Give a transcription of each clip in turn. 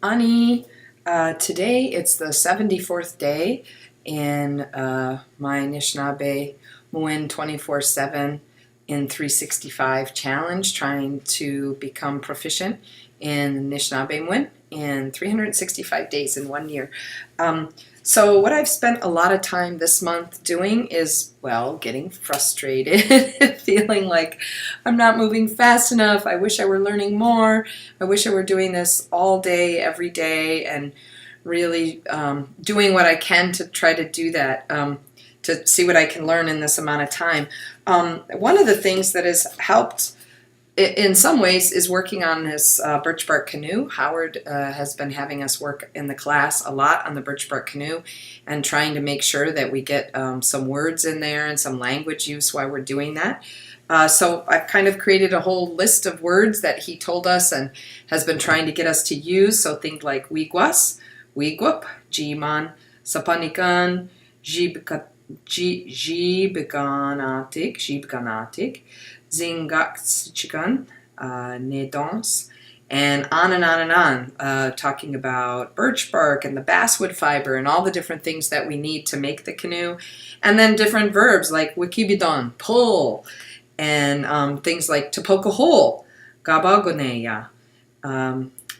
Ani, today it's the 74th day in my Anishinaabemowin 24/7 in 365 challenge, trying to become proficient in Anishinaabemowin in 365 days in 1 year. So what I've spent a lot of time this month doing is, well, getting frustrated, feeling like I'm not moving fast enough. I wish I were learning more. I wish I were doing this all day, every day, and really doing what I can to try to do that, to see what I can learn in this amount of time. One of the things that has helped in some ways is working on this birch bark canoe. Howard has been having us work in the class a lot on the birch bark canoe and trying to make sure that we get some words in there and some language use while we're doing that. So I've kind of created a whole list of words that he told us and has been trying to get us to use. So things like wigwas, wigup, jiman, sapanikan, jibganatik, Zingaksichikan, Nedons, and on and on and on, talking about birch bark and the basswood fiber and all the different things that we need to make the canoe, and then different verbs like wikibidon, pull, and things like to poke a hole, gabagoneya.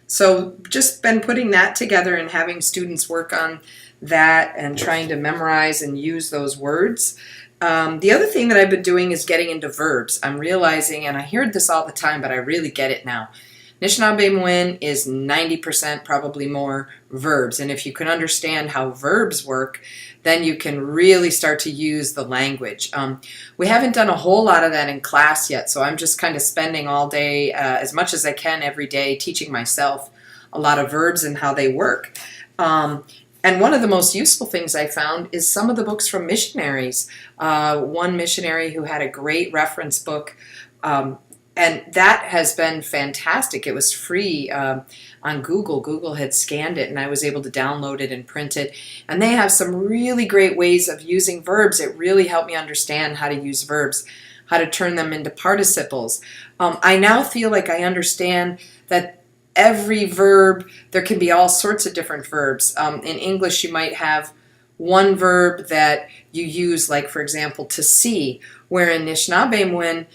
So just been putting that together and having students work on that and trying to memorize and use those words. The other thing that I've been doing is getting into verbs. I'm realizing, and I hear this all the time, but I really get it now. Anishinaabemowin is 90% probably more verbs. And if you can understand how verbs work, then you can really start to use the language. We haven't done a whole lot of that in class yet, so I'm just kind of spending all day, as much as I can every day, teaching myself a lot of verbs and how they work. And one of the most useful things I found is some of the books from missionaries. One missionary who had a great reference book, and that has been fantastic. It was free on Google. Google had scanned it, and I was able to download it and print it. And they have some really great ways of using verbs. It really helped me understand how to use verbs, how to turn them into participles. I now feel like I understand that every verb, there can be all sorts of different verbs. In English, you might have one verb that you use, like, for example, to see, where in Anishinaabemowin,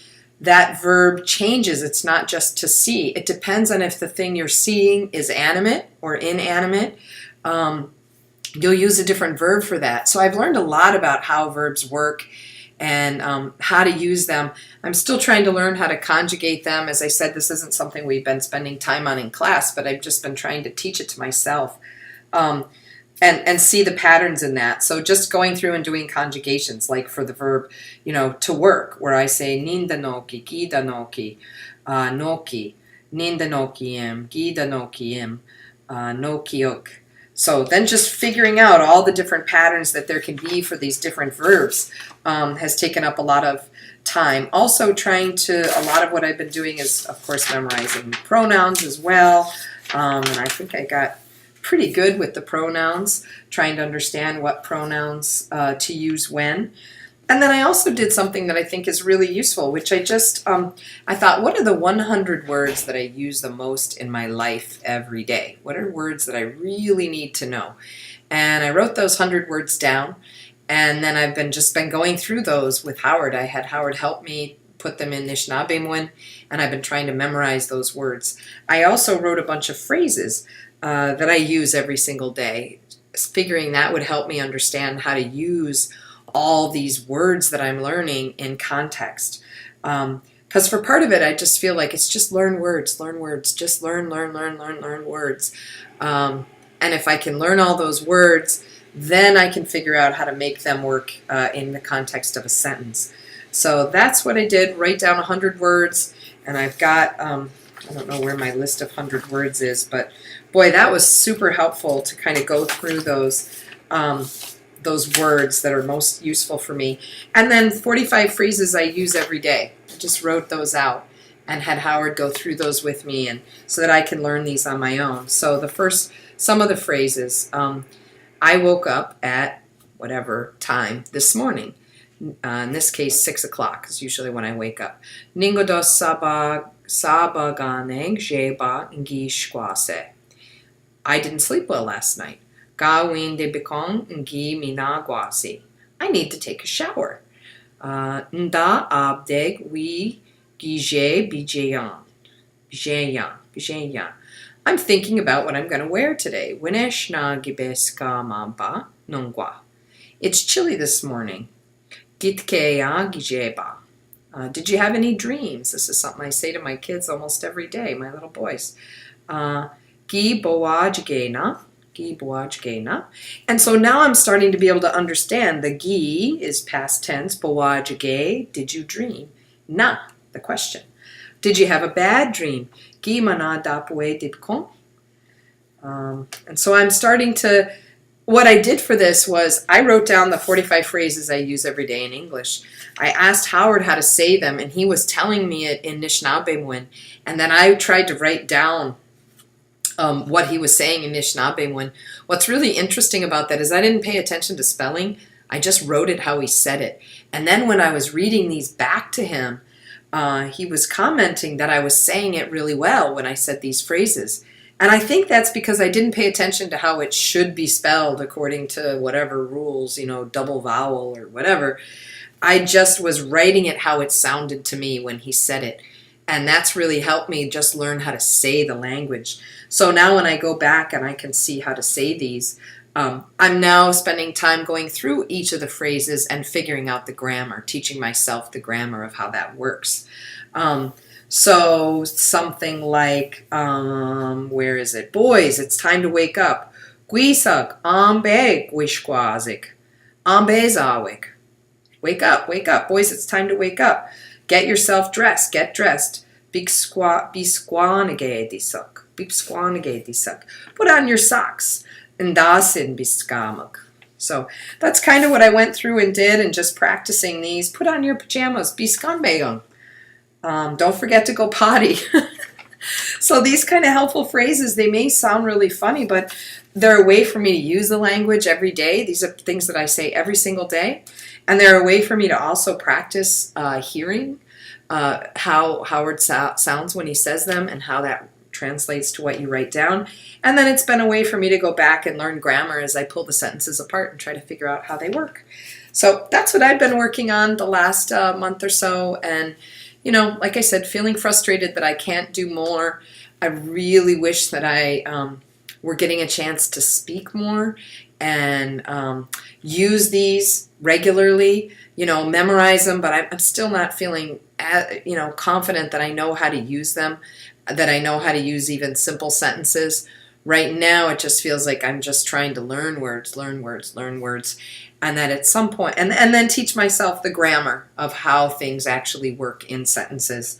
that verb changes. It's not just to see. It depends on if the thing you're seeing is animate or inanimate. You'll use a different verb for that. So I've learned a lot about how verbs work and how to use them. I'm still trying to learn how to conjugate them. As I said, this isn't something we've been spending time on in class, but I've just been trying to teach it to myself and see the patterns in that. So just going through and doing conjugations, like for the verb, to work, where I say nindanoki, gidanoki, noki, nindanokiim, gidanokiim, nokiok. So then just figuring out all the different patterns that there can be for these different verbs has taken up a lot of time. Also a lot of what I've been doing is, of course, memorizing pronouns as well. And I think I got pretty good with the pronouns, trying to understand what pronouns to use when. And then I also did something that I think is really useful, which I thought, what are the 100 words that I use the most in my life every day? What are words that I really need to know? And I wrote those 100 words down, and then I've just been going through those with Howard. I had Howard help me put them in Anishinaabemowin, and I've been trying to memorize those words. I also wrote a bunch of phrases that I use every single day, figuring that would help me understand how to use all these words that I'm learning in context. Because for part of it, I just feel like it's just learn words, just learn words. And if I can learn all those words, then I can figure out how to make them work in the context of a sentence. So that's what I did, write down 100 words, and I've got, I don't know where my list of 100 words is, but boy, that was super helpful to kind of go through those words that are most useful for me. And then 45 phrases I use every day. I just wrote those out and had Howard go through those with me, and so that I can learn these on my own. So some of the phrases, I woke up at whatever time this morning. In this case, 6 o'clock is usually when I wake up. Ningodos sabaganeg jeba ngi shkwase. I didn't sleep well last night. Gawin de bikong ngi minagwasi. I need to take a shower. Nda abdeg wi gije bijayan. Bijayan. I'm thinking about what I'm going to wear today. Winesh na gibeska mamba nungwa. It's chilly this morning. Gitkeya gijeba. Did you have any dreams? This is something I say to my kids almost every day, my little boys. Gi boajgena. And so now I'm starting to be able to understand the gi is past tense. Boajge, did you dream? Na, the question. Did you have a bad dream? Gi mana dapwe dipkon. And so I'm starting to, what I did for this was I wrote down the 45 phrases I use every day in English. I asked Howard how to say them, and he was telling me it in Anishinaabemowin. And then I tried to write down what he was saying in Anishinaabemowin. What's really interesting about that is I didn't pay attention to spelling. I just wrote it how he said it. And then when I was reading these back to him, he was commenting that I was saying it really well when I said these phrases. And I think that's because I didn't pay attention to how it should be spelled according to whatever rules, double vowel or whatever. I just was writing it how it sounded to me when he said it. And that's really helped me just learn how to say the language. So now when I go back and I can see how to say these, I'm now spending time going through each of the phrases and figuring out the grammar, teaching myself the grammar of how that works. So something like, where is it? Boys, it's time to wake up. Guisak, ambe gwishkwazik. Ambezawik. Wake up. Boys, it's time to wake up. Get yourself dressed. Get dressed. Bisquanige disak. Put on your socks. Ndasin biskamak. So that's kind of what I went through and did, and just practicing these. Put on your pajamas. Biskanbeyong. Don't forget to go potty. So these kind of helpful phrases, they may sound really funny, but they're a way for me to use the language every day. These are things that I say every single day. And they're a way for me to also practice hearing how Howard sounds when he says them and how that translates to what you write down. And then it's been a way for me to go back and learn grammar as I pull the sentences apart and try to figure out how they work. So that's what I've been working on the last month or so. And, like I said, feeling frustrated that I can't do more. I really wish that I were getting a chance to speak more and use these regularly, memorize them, but I'm still not feeling, confident that I know how to use them, that I know how to use even simple sentences. Right now, it just feels like I'm just trying to learn words, and that at some point, and then teach myself the grammar of how things actually work in sentences.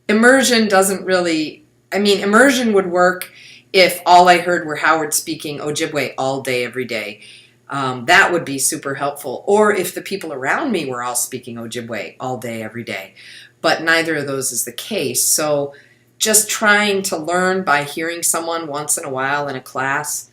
Immersion doesn't really, immersion would work if all I heard were Howard speaking Ojibwe all day, every day. That would be super helpful. Or if the people around me were all speaking Ojibwe all day, every day. But neither of those is the case. So just trying to learn by hearing someone once in a while in a class,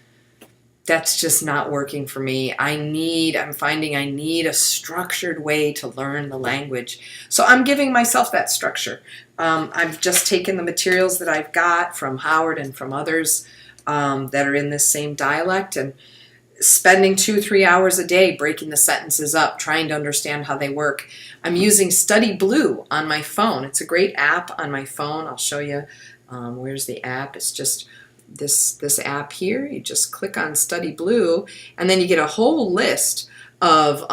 that's just not working for me. I'm finding I need a structured way to learn the language. So I'm giving myself that structure. I've just taken the materials that I've got from Howard and from others that are in this same dialect, and spending 2-3 hours a day breaking the sentences up, trying to understand how they work. I'm using Study Blue on my phone. It's a great app on my phone. I'll show you. Where's the app? It's just this app here. You just click on Study Blue, and then you get a whole list of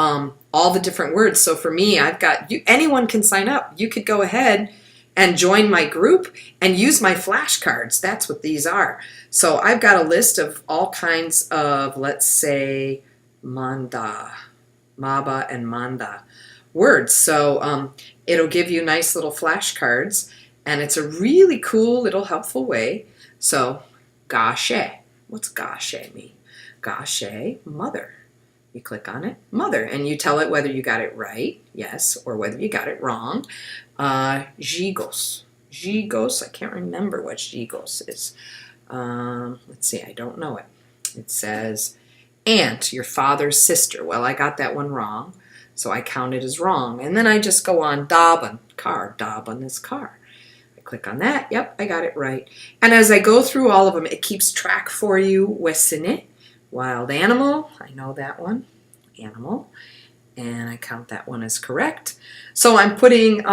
all the different words. So for me, I've got, anyone can sign up. You could go ahead and join my group and use my flashcards. That's what these are. So I've got a list of all kinds of, let's say, maba and manda words. So it'll give you nice little flashcards, and it's a really cool little helpful way. So gashe, what's gashe mean? Gashe, mother. You click on it, mother, and you tell it whether you got it right, yes, or whether you got it wrong. Gigos, I can't remember what gigos is. Let's see, I don't know it. It says aunt, your father's sister. Well, I got that one wrong, so I count it as wrong. And then I just go on daban, car. Daban is car. I Click on that. Yep, I got it right. And as I go through all of them, it keeps track for you. Wesine, wild animal. I know that one. Animal. And I count that one as correct. So I'm putting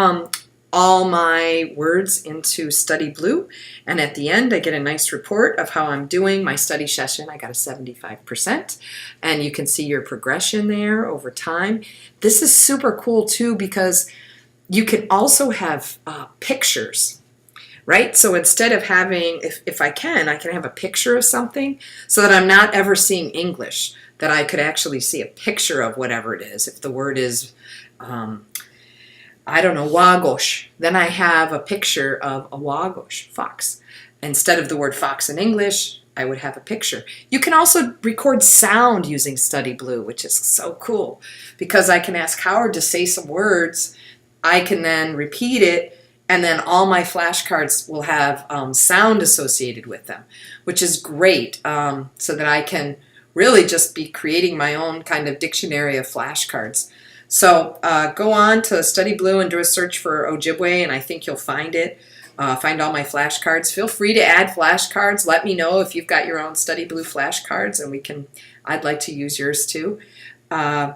all my words into Study Blue, and at the end I get a nice report of how I'm doing. My study session, I got a 75%, and you can see your progression there over time. This is super cool too, because you can also have pictures, right? So instead of having, if I can have a picture of something, so that I'm not ever seeing English, that I could actually see a picture of whatever it is. If the word is I don't know, wagosh, then I have a picture of a wagosh, fox. Instead of the word fox in English, I would have a picture. You can also record sound using Study Blue, which is so cool, because I can ask Howard to say some words. I can then repeat it, and then all my flashcards will have sound associated with them, which is great, so that I can really just be creating my own kind of dictionary of flashcards. So go on to Study Blue and do a search for Ojibwe, and I think you'll find it. Find all my flashcards. Feel free to add flashcards. Let me know if you've got your own Study Blue flashcards, and I'd like to use yours too. And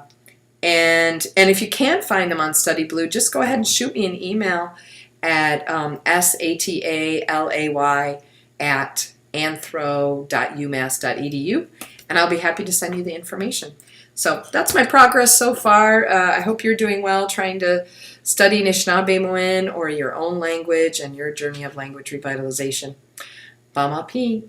if you can't find them on Study Blue, just go ahead and shoot me an email at satalay@anthro.umass.edu, and I'll be happy to send you the information. So that's my progress so far. I hope you're doing well trying to study Anishinaabemowin or your own language and your journey of language revitalization. Bamapi.